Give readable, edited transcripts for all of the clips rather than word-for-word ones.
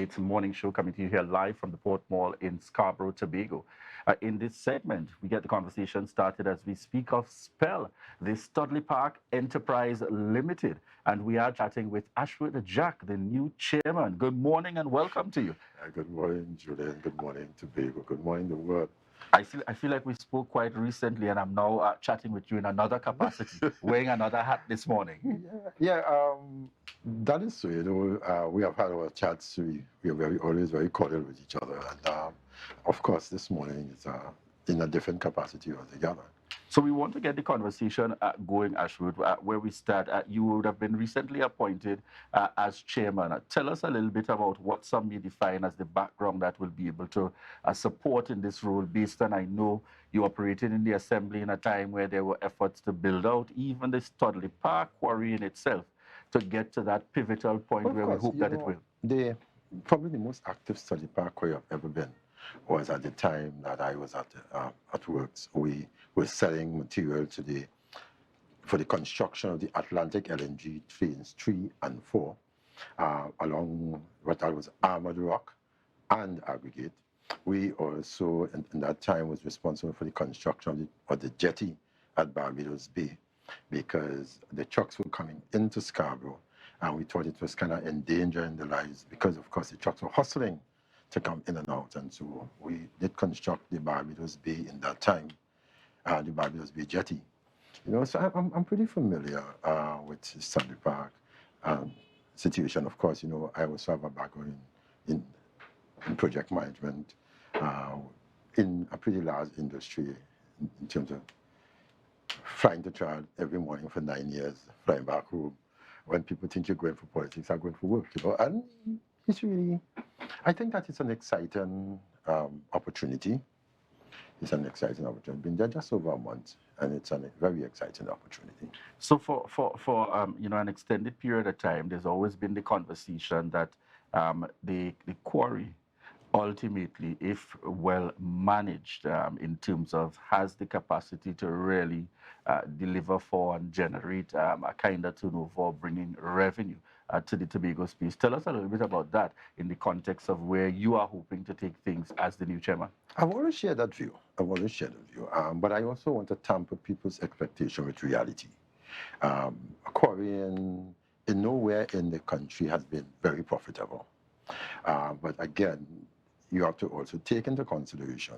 Skeete morning show coming to you here live from the Port Mall in Scarborough, Tobago. In this segment, we get the conversation started as we speak of SPEL, the Studley Park Enterprise Limited. And we are chatting with Ashworth Jack, the new chairman. Good morning and welcome to you. Good morning, Julien. Good morning, Tobago. Good morning, the world. I feel like we spoke quite recently, and I'm now chatting with you in another capacity, wearing another hat this morning. That is so. We have had our chats. We are always very cordial with each other, and of course, this morning is in a different capacity altogether. So we want to get the conversation going, Ashworth, where we start. You would have been recently appointed as chairman. Tell us a little bit about what some may define as the background that will be able to support in this role, based on, I know you operated in the assembly in a time where there were efforts to build out even the Studley Park quarry in itself to get to that pivotal point where we hope that it will. Probably the most active Studley Park quarry I've ever been was at the time that I was at Works. We were selling material for the construction of the Atlantic LNG trains 3 and 4 along what I was armored rock and aggregate. We also, in that time, was responsible for the construction of the jetty at Barbados Bay, because the trucks were coming into Scarborough, and we thought it was kind of endangering the lives, because, of course, the trucks were hustling to come in and out. And so we did construct the Barbados Bay in that time, the Barbados Bay jetty. So I'm pretty familiar with Studley Park situation. Of course, I also have a background in project management in a pretty large industry in terms of flying to trial every morning for 9 years, flying back home. When people think you're going for politics, I'm going for work, and it's really, I think that it's an exciting opportunity. It's an exciting opportunity. Been there just over a month, and it's a very exciting opportunity. So for an extended period of time, there's always been the conversation that the quarry, ultimately, if well managed in terms of has the capacity to really deliver for and generate a kind of turnover, bringing revenue to the Tobago space. Tell us a little bit about that in the context of where you are hoping to take things as the new chairman. I've always shared that view. But I also want to temper people's expectation with reality. Quarrying in nowhere in the country has been very profitable. But again, you have to also take into consideration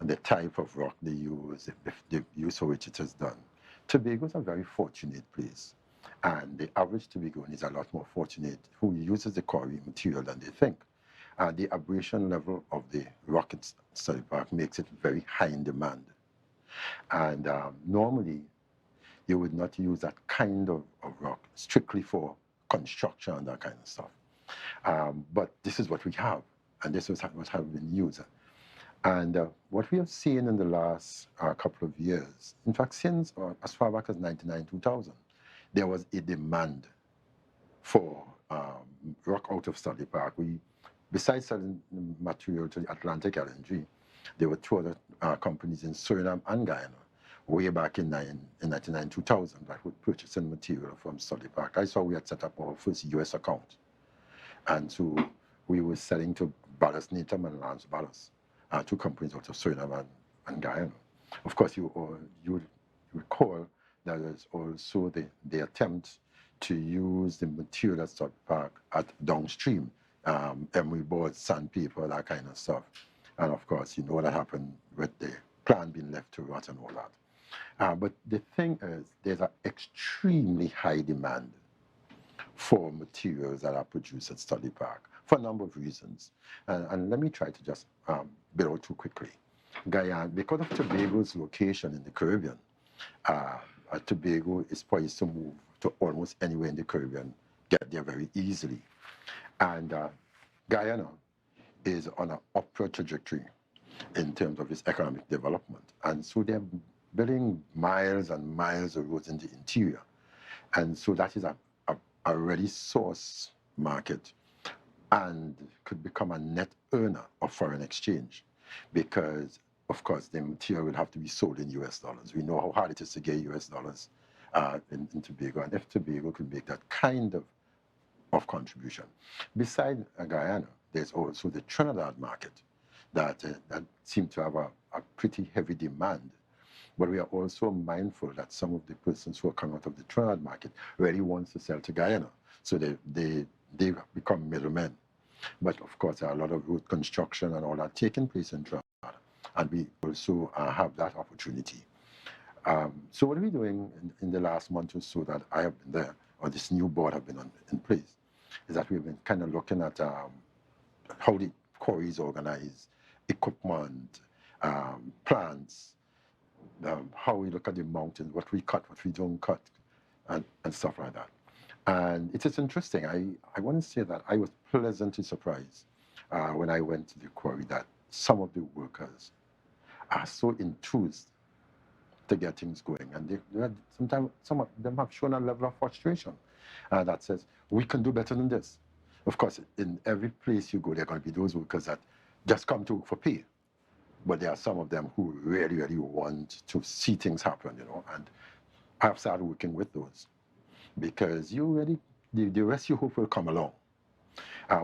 the type of rock they use, the use for which it is done. Tobago is a very fortunate place, and the average Tobagoan is a lot more fortunate who uses the quarry material than they think. The abrasion level of the rock at Studley Park makes it very high in demand. And normally, you would not use that kind of rock strictly for construction and that kind of stuff. But this is what we have, and this is what has been used. And what we have seen in the last couple of years, in fact, since as far back as 1999-2000, there was a demand for rock out of Studley Park. Besides selling material to the Atlantic LNG, there were 2 other companies in Suriname and Guyana way back in 1999-2000 that would purchase material from Studley Park. I saw we had set up our first U.S. account. And so we were selling to Ballast Natum and Lance Ballast, 2 companies out of Suriname and Guyana. Of course, you recall that there's also the attempt to use the material at Studley Park at downstream, emery boards, sandpaper, that kind of stuff. And of course, you know what happened with the plant being left to rot and all that. But the thing is, there's an extremely high demand for materials that are produced at Studley Park for a number of reasons. And let me try to just build out 2 quickly. Guyana, because of Tobago's location in the Caribbean, Tobago is poised to move to almost anywhere in the Caribbean, get there very easily. And Guyana is on an upward trajectory in terms of its economic development. And so they're building miles and miles of roads in the interior. And so that is a ready source market, and could become a net earner of foreign exchange, because, of course, the material will have to be sold in US dollars. We know how hard it is to get US dollars in Tobago, and if Tobago could make that kind of contribution. Beside Guyana, there's also the Trinidad market that seems to have a pretty heavy demand. But we are also mindful that some of the persons who are coming out of the Trinidad market really wants to sell to Guyana. So they become middlemen. But of course, there are a lot of road construction and all that taking place in Trinidad. And we also have that opportunity. So what are we doing in the last month or so that I have been there, or this new board have been in place, is that we've been kind of looking at how the quarries organize, equipment, plants, how we look at the mountains, what we cut, what we don't cut, and stuff like that. And it is interesting. I want to say that I was pleasantly surprised when I went to the quarry that some of the workers are so enthused to get things going. And sometimes some of them have shown a level of frustration that says, we can do better than this. Of course, in every place you go, there are going to be those workers that just come to work for pay. But there are some of them who really, really want to see things happen, and I've started working with those because the rest you hope will come along.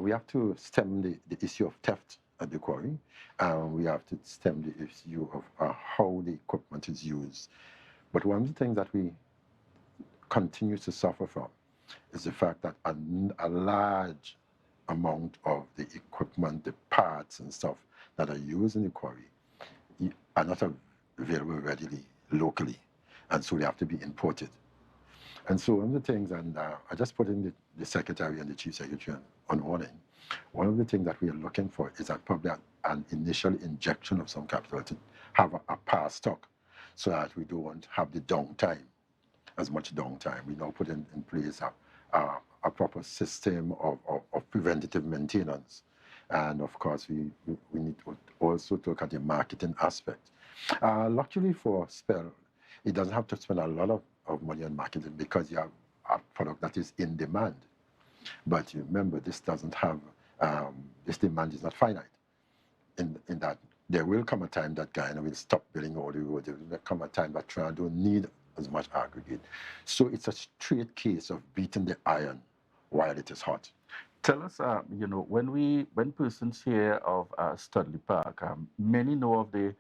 We have to stem the issue of theft at the quarry. We have to stem the issue of how the equipment is used. But one of the things that we continue to suffer from is the fact that a large amount of the equipment, the parts and stuff that are used in the quarry are not available readily locally, and so they have to be imported. And so one of the things, and I just put in the secretary and the chief secretary on warning, one of the things that we are looking for is that probably an initial injection of some capital to have a power stock so that we don't have the downtime, as much downtime. We now put in place a proper system of preventative maintenance. And of course, we need to also look at the marketing aspect. Luckily for SPEL, it doesn't have to spend a lot of money on marketing because you have a product that is in demand. But you remember, this doesn't have, this demand is not finite. In that there will come a time that Guyana will stop building all the roads. There will come a time that Trinidad don't need as much aggregate. So it's a straight case of beating the iron while it is hot. Tell us, when persons hear of Studley Park, many know of the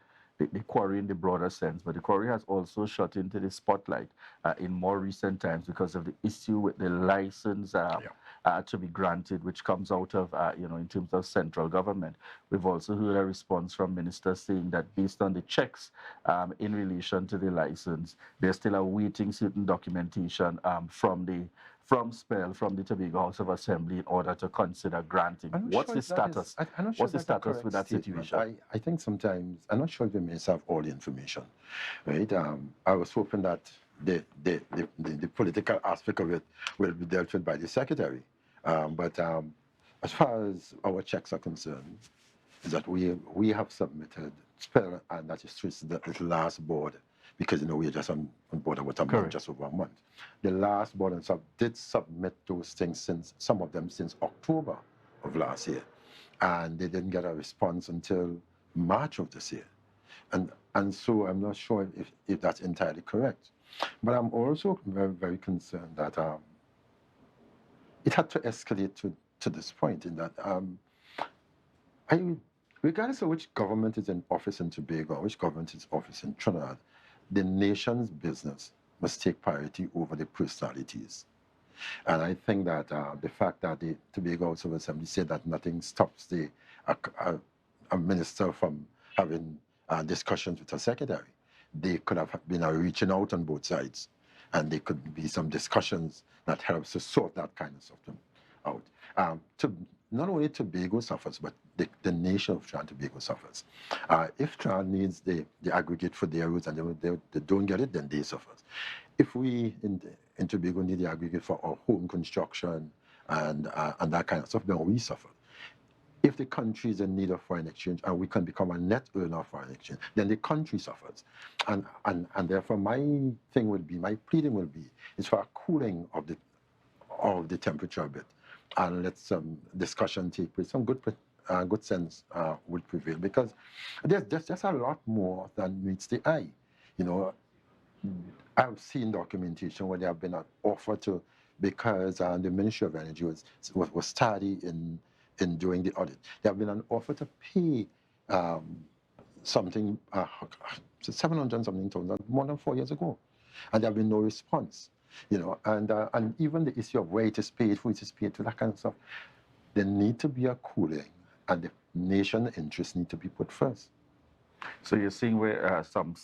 quarry in the broader sense, but the quarry has also shot into the spotlight in more recent times because of the issue with the license to be granted, which comes out of, in terms of central government. We've also heard a response from ministers saying that based on the checks in relation to the license, they're still awaiting certain documentation from SPEL, from the Tobago House of Assembly, in order to consider granting. What's the status? What's the status with that situation? I think sometimes, I'm not sure if the minister have all the information, right? I was hoping that the political aspect of it will be dealt with by the secretary. But as far as our checks are concerned, is that we have submitted SPEL, and that is true, the last board, because we're just on board about a month, just over a month. The last board and stuff did submit those things, some of them since October of last year, and they didn't get a response until March of this year. And so I'm not sure if that's entirely correct. But I'm also very, very concerned that it had to escalate to this point, in that regardless of which government is in office in Tobago or which government is in office in Trinidad, the nation's business must take priority over the personalities. And I think that the fact that the Tobago House of Assembly said that nothing stops a minister from having discussions with a secretary, they could have been reaching out on both sides, and there could be some discussions that helps to sort that kind of stuff out. Not only Tobago suffers, but the nation of Trinidad and Tobago suffers. If Trinidad needs the aggregate for their roads and they don't get it, then they suffer. If we in Tobago need the aggregate for our home construction and that kind of stuff, then we suffer. If the country is in need of foreign exchange and we can become a net earner of foreign exchange, then the country suffers. And therefore my pleading will be, is for a cooling of the temperature a bit, and let some discussion take place. Some good sense would prevail, because there's just a lot more than meets the eye. I've seen documentation where they have been offered to, because the Ministry of Energy was tardy in in doing the audit. There have been an offer to pay something, 700 something thousand, more than 4 years ago, and there have been no response. And even the issue of where it is paid, who it is paid to, that kind of stuff. There need to be a cooling, and the nation interests need to be put first. So you're seeing where some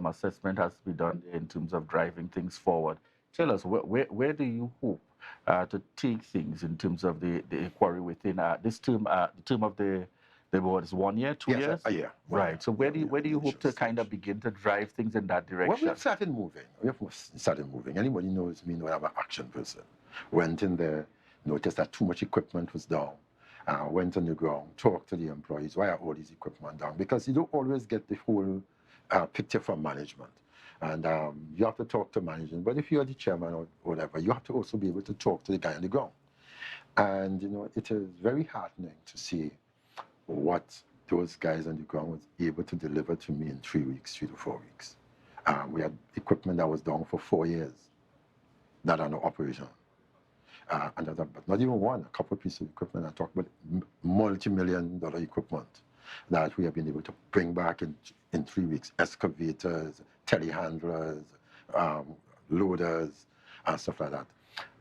assessment has to be done in terms of driving things forward. Tell us where do you hope to take things in terms of the inquiry within this term, the term of the what is 1 year, 2 years? A year. Right. So where do you hope to kind of begin to drive things in that direction? Well, we have started moving. Anybody knows me, know I'm an action person. Went in there, noticed that too much equipment was down. Went on the ground, talked to the employees, why are all these equipment down? Because you don't always get the whole picture from management. And you have to talk to management. But if you're the chairman or whatever, you have to also be able to talk to the guy on the ground. And, it is very heartening to see what those guys on the ground was able to deliver to me in 3 weeks, 3 to 4 weeks. We had equipment that was down for 4 years that are no operation. But not even one, a couple of pieces of equipment. I talk about multi-million-dollar equipment that we have been able to bring back in 3 weeks. Excavators, telehandlers, loaders, and stuff like that.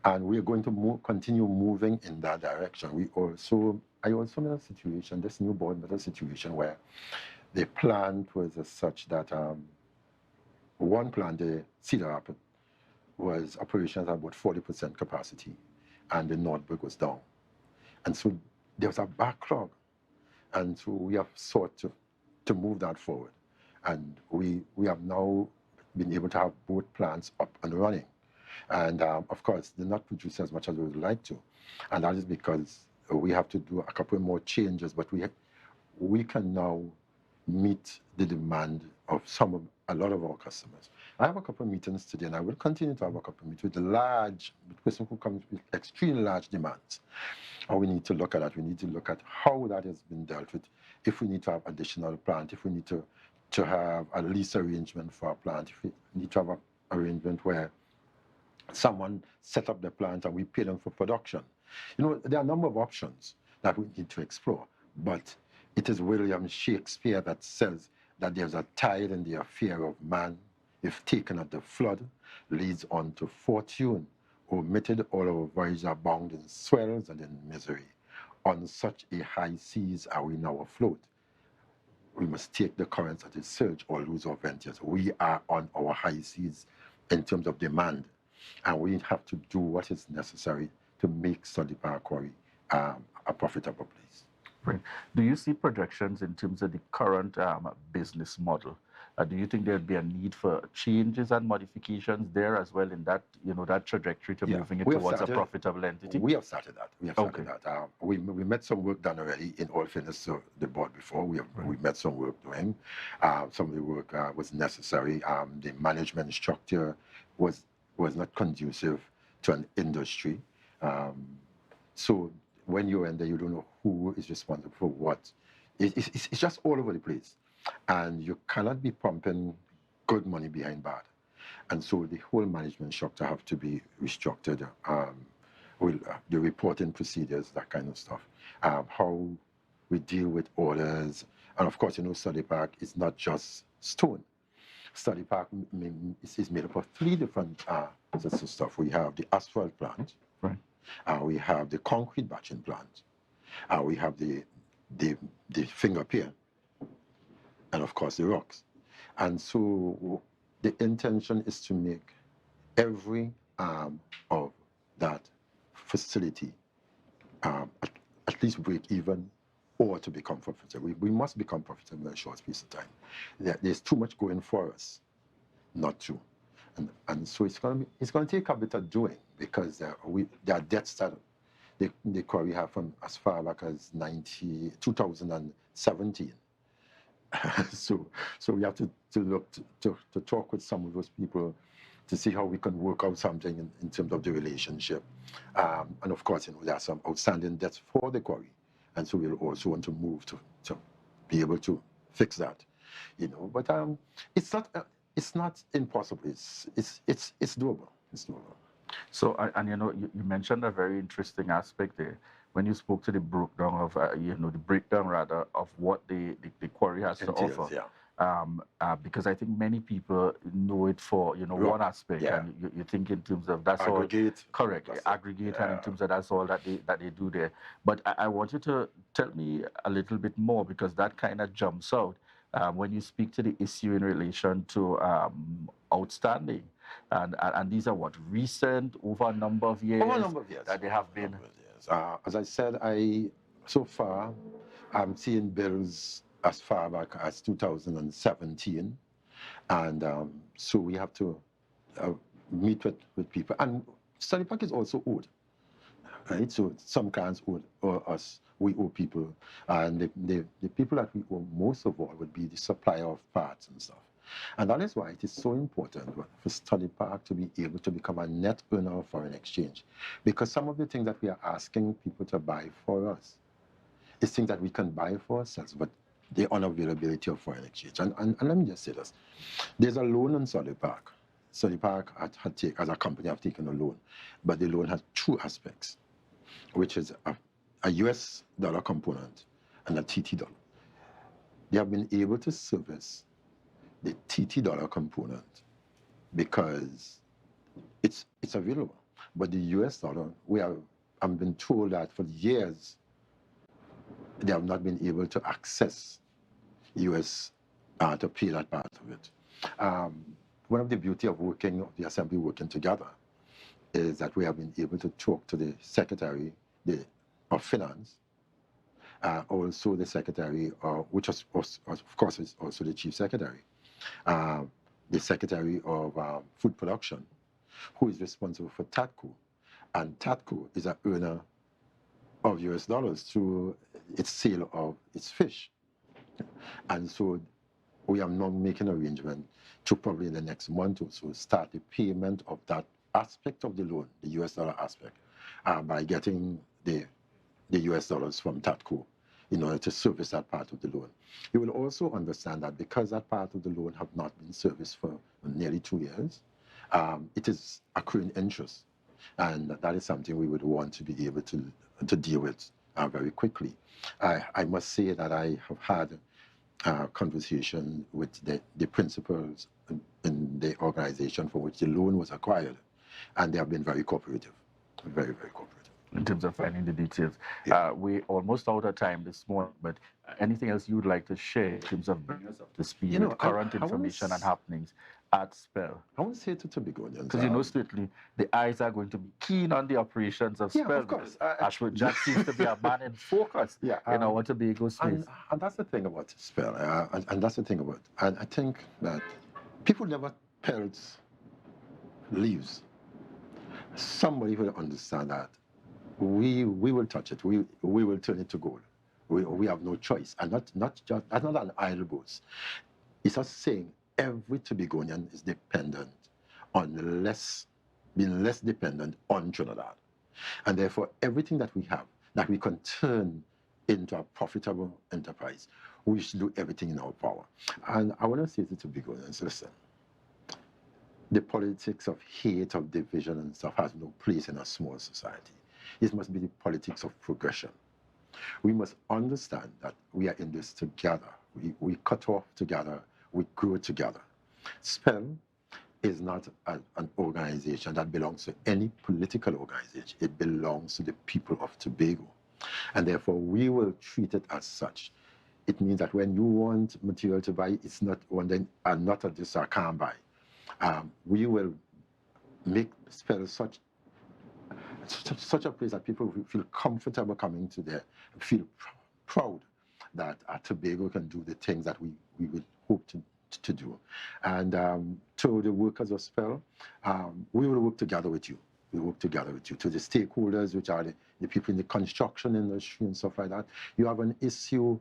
And we are going to continue moving in that direction. I also in a situation, this new board met a situation where the plant was as such that one plant, the Cedar Rapids, was operations at about 40% capacity, and the Nordberg was down. And so there was a backlog. And so we have sought to move that forward. And we have now been able to have both plants up and running. And of course, they're not producing as much as we would like to. And that is because we have to do a couple more changes, but we can now meet the demand of a lot of our customers. I have a couple of meetings today, and I will continue to have a couple of meetings with the person who comes with extremely large demands. And we need to look at that. We need to look at how that has been dealt with. If we need to have additional plant, if we need to have a lease arrangement for a plant, if we need to have an arrangement where someone set up the plant and we pay them for production. There are a number of options that we need to explore, but it is William Shakespeare that says that there's a tide in the affair of man, if taken at the flood, leads on to fortune. Omitted, all our voyages are bound in swells and in misery. On such a high seas are we now afloat. We must take the currents at its surge or lose our ventures. We are on our high seas in terms of demand, and we have to do what is necessary to make Stony Park Quarry a profitable place. Right. Do you see projections in terms of the current business model? Do you think there'd be a need for changes and modifications there as well in that, that trajectory to moving it towards a profitable entity? We have started that. We met some work done already, in all fairness to the board before. We met some work doing. Some of the work was necessary. The management structure was not conducive to an industry. So when you're in there, you don't know who is responsible for what. It's just all over the place. And you cannot be pumping good money behind bad. And so the whole management structure have to be restructured. The reporting procedures, that kind of stuff. How we deal with orders. And of course, Study Park is not just stone. Study Park is made up of 3 different sets of stuff. We have the asphalt plant. Right. We have the concrete batching plant. We have the finger pier. And of course, the rocks. And so the intention is to make every arm of that facility at least break even or to become profitable. We must become profitable in a short piece of time. There's too much going for us not to. And so it's going to take a bit of doing, because there are debts that the quarry have from as far back as 2017. So we have to look to talk with some of those people to see how we can work out something in terms of the relationship. And of course, there are some outstanding debts for the quarry, and so we'll also want to move to be able to fix that. But it's not impossible. It's doable. It's doable. So, and you mentioned a very interesting aspect there, when you spoke to the breakdown of, the breakdown rather of what the quarry has to Entails, offer. yeah. Because I think many people know it for one Rock, aspect, yeah. and you think in terms of that's all Aggregate. correct, That's it. aggregate, and in Yeah. terms of that's all that they do there. But I want you to tell me a little bit more, because that kind of jumps out when you speak to the issue in relation to outstanding, and these are what recent over a number of years Over a number of years. that they have Over a been. number of years. As I said, so far I'm seeing bills as far back as 2017, and so we have to meet with people. And study pack is also owed, right? So some clients owe us, we owe people, and the people that we owe most of all would be the supplier of parts and stuff. And that is why it is so important for Study Park to be able to become a net earner of foreign exchange, because some of the things that we are asking people to buy for us is things that we can buy for ourselves, but the unavailability of foreign exchange. And let me just say this. There's a loan on Study Park. Study Park as a company, have taken a loan, but the loan has two aspects, which is a US dollar component and a TT dollar. They have been able to service the TT dollar component because it's available. But the US dollar, I've been told that for years, they have not been able to access US to pay that part of it. One of the beauty of the assembly working together is that we have been able to talk to the Secretary of Finance, also the Secretary, which of course is also the Chief Secretary, the Secretary of Food Production, who is responsible for TATCO. And TATCO is an earner of US dollars through its sale of its fish. And so we are now making arrangement to probably in the next month or so start the payment of that aspect of the loan, the US dollar aspect, by getting the US dollars from TATCO in order to service that part of the loan. You will also understand that because that part of the loan have not been serviced for nearly 2 years, it is accruing interest. And that is something we would want to be able to deal with very quickly. I must say that I have had conversation with the principals in the organization for which the loan was acquired, and they have been very cooperative, very, very cooperative. In terms of finding the details. Yeah. We're almost out of time this morning, but anything else you would like to share in terms of bringing us up to speed with current information and happenings at SPEL? I want to say to Tobagonians. Because certainly the eyes are going to be keen on the operations of SPEL. Yeah, of course. Ashworth Jack seems to be a man in focus in our Tobago space. And that's the thing about SPEL, and that's the thing about, and I think that people never pelt leaves. Somebody will understand that we will touch it. We will turn it to gold. We have no choice, and that's not an idle boast. It's us saying every Tobagonian is dependent on being less dependent on Trinidad, and therefore everything that we have that we can turn into a profitable enterprise, we should do everything in our power. And I want to say to Tobagonians, listen. The politics of hate, of division and stuff has no place in a small society. It must be the politics of progression. We must understand that we are in this together. We cut off together, we grow together. SPEL is not an organization that belongs to any political organization. It belongs to the people of Tobago. And therefore, we will treat it as such. It means that when you want material to buy, it's not one and not at this I can't buy. We will make SPEL such a place that people will feel comfortable coming to there, feel proud that Tobago can do the things that we would hope to do. And to the workers of SPEL, we will work together with you. We work together with you. To the stakeholders, which are the people in the construction industry and stuff like that, you have an issue,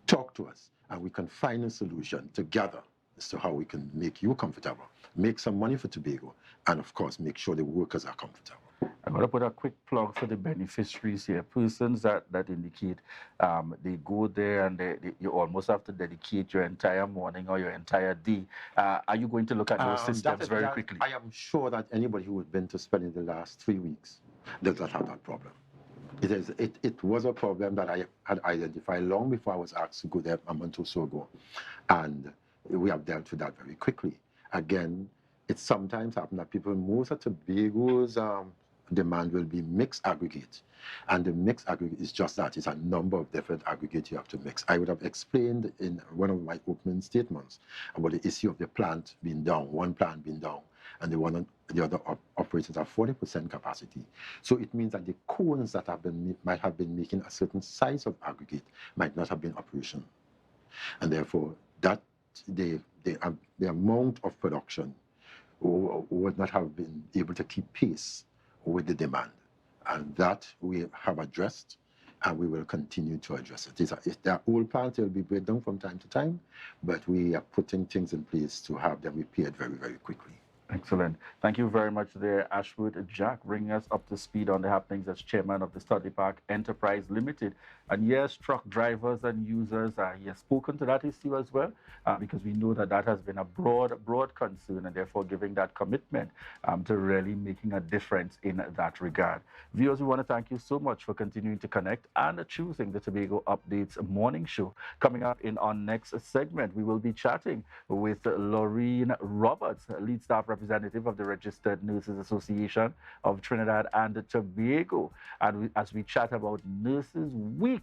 talk to us, and we can find a solution together as to how we can make you comfortable, make some money for Tobago, and of course, make sure the workers are comfortable. I'm going to put a quick plug for the beneficiaries here. Persons that indicate they go there and you almost have to dedicate your entire morning or your entire day. Are you going to look at those systems very quickly? I am sure that anybody who has been to SPEL in the last 3 weeks does not have that problem. It was a problem that I had identified long before I was asked to go there a month or so ago. And we have dealt with that very quickly. Again, it sometimes happens that people, most of Tobago's demand will be mixed aggregate. And the mixed aggregate is just that. It's a number of different aggregates you have to mix. I would have explained in one of my opening statements about the issue of the plant being down, one plant being down, and the other operators have 40% capacity. So it means that the cones that might have been making a certain size of aggregate might not have been operational. And therefore, that the amount of production would not have been able to keep pace with the demand. And that we have addressed, and we will continue to address it. If there are old plants, they'll be breakdown from time to time, but we are putting things in place to have them repaired very, very quickly. Excellent. Thank you very much there, Ashworth. Jack, bringing us up to speed on the happenings as chairman of the Studley Park Enterprise Limited. And yes, truck drivers and users, he has spoken to that issue as well, because we know that that has been a broad concern, and therefore giving that commitment to really making a difference in that regard. Viewers, we want to thank you so much for continuing to connect and choosing the Tobago Updates morning show. Coming up in our next segment, we will be chatting with Laureen Roberts, lead staff representative of the Registered Nurses Association of Trinidad and Tobago. And as we chat about Nurses Week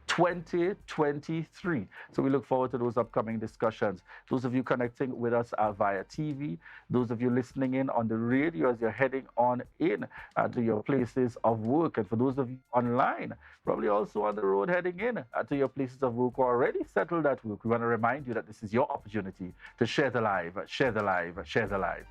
2023. So we look forward to those upcoming discussions. Those of you connecting with us via TV, those of you listening in on the radio as you're heading on in to your places of work, and for those of you online, probably also on the road heading in to your places of work or already settled at work, we want to remind you that this is your opportunity to share the live, share the live, share the live.